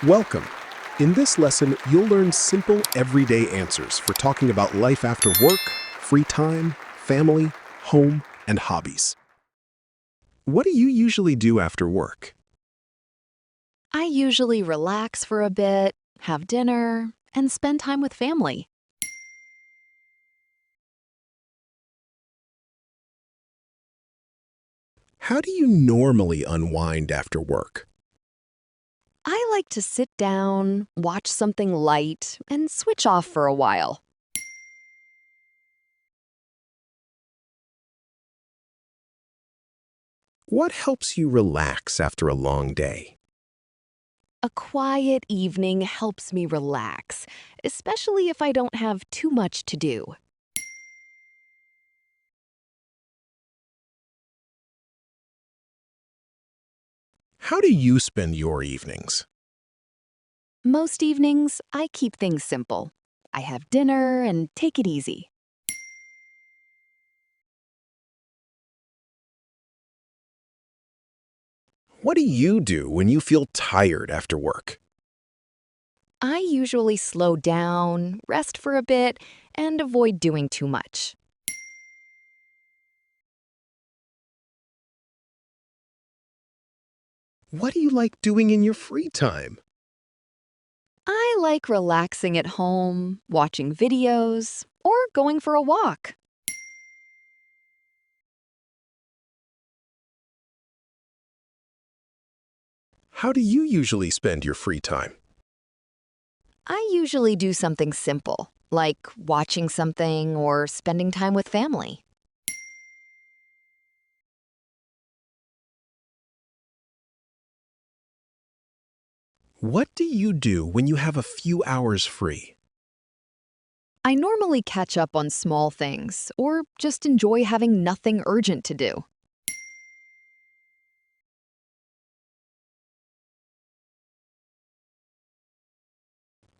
Welcome. In this lesson, you'll learn simple, everyday answers for talking about life after work, free time, family, home, and hobbies. What do you usually do after work? I usually relax for a bit, have dinner, and spend time with family. How do you normally unwind after work? I like to sit down, watch something light, and switch off for a while. What helps you relax after a long day? A quiet evening helps me relax, especially if I don't have too much to do. How do you spend your evenings? Most evenings, I keep things simple. I have dinner and take it easy. What do you do when you feel tired after work? I usually slow down, rest for a bit, and avoid doing too much. What do you like doing in your free time? I like relaxing at home, watching videos, or going for a walk. How do you usually spend your free time? I usually do something simple, like watching something or spending time with family. What do you do when you have a few hours free? I normally catch up on small things or just enjoy having nothing urgent to do.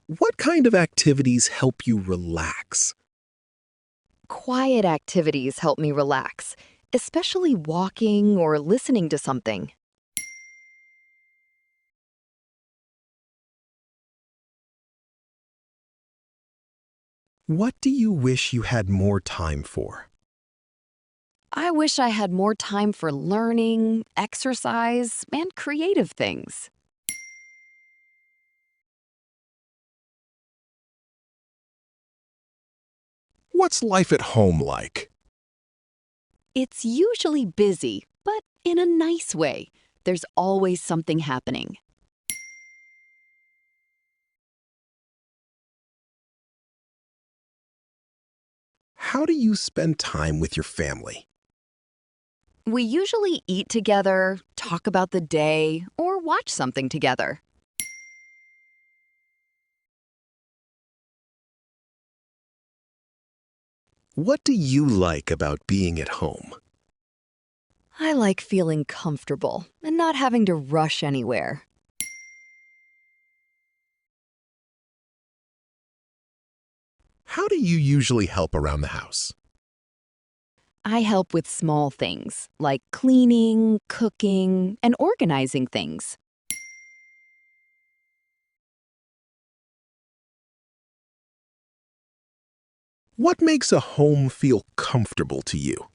What kind of activities help you relax? Quiet activities help me relax, especially walking or listening to something. What do you wish you had more time for? I wish I had more time for learning, exercise, and creative things. What's life at home like? It's usually busy, but in a nice way. There's always something happening. How do you spend time with your family? We usually eat together, talk about the day, or watch something together. What do you like about being at home? I like feeling comfortable and not having to rush anywhere. How do you usually help around the house? I help with small things like cleaning, cooking, and organizing things. What makes a home feel comfortable to you?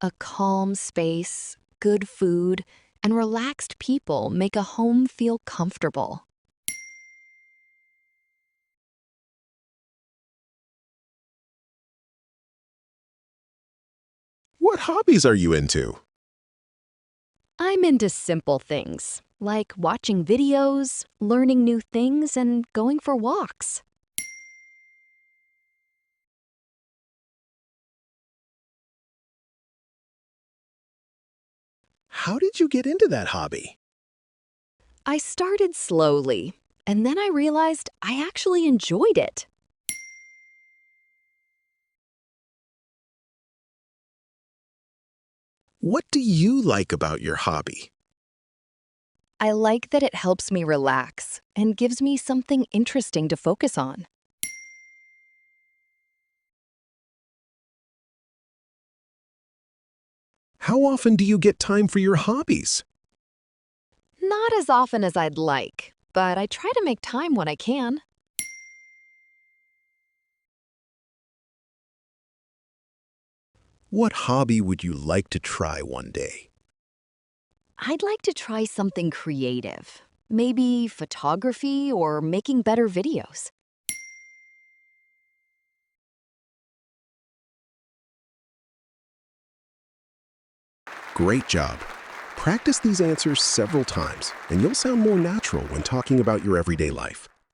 A calm space, good food, and relaxed people make a home feel comfortable. What hobbies are you into? I'm into simple things like watching videos, learning new things, and going for walks. How did you get into that hobby? I started slowly, and then I realized I actually enjoyed it. What do you like about your hobby? I like that it helps me relax and gives me something interesting to focus on. How often do you get time for your hobbies? Not as often as I'd like, but I try to make time when I can. What hobby would you like to try one day? I'd like to try something creative. Maybe photography or making better videos. Great job. Practice these answers several times, and you'll sound more natural when talking about your everyday life.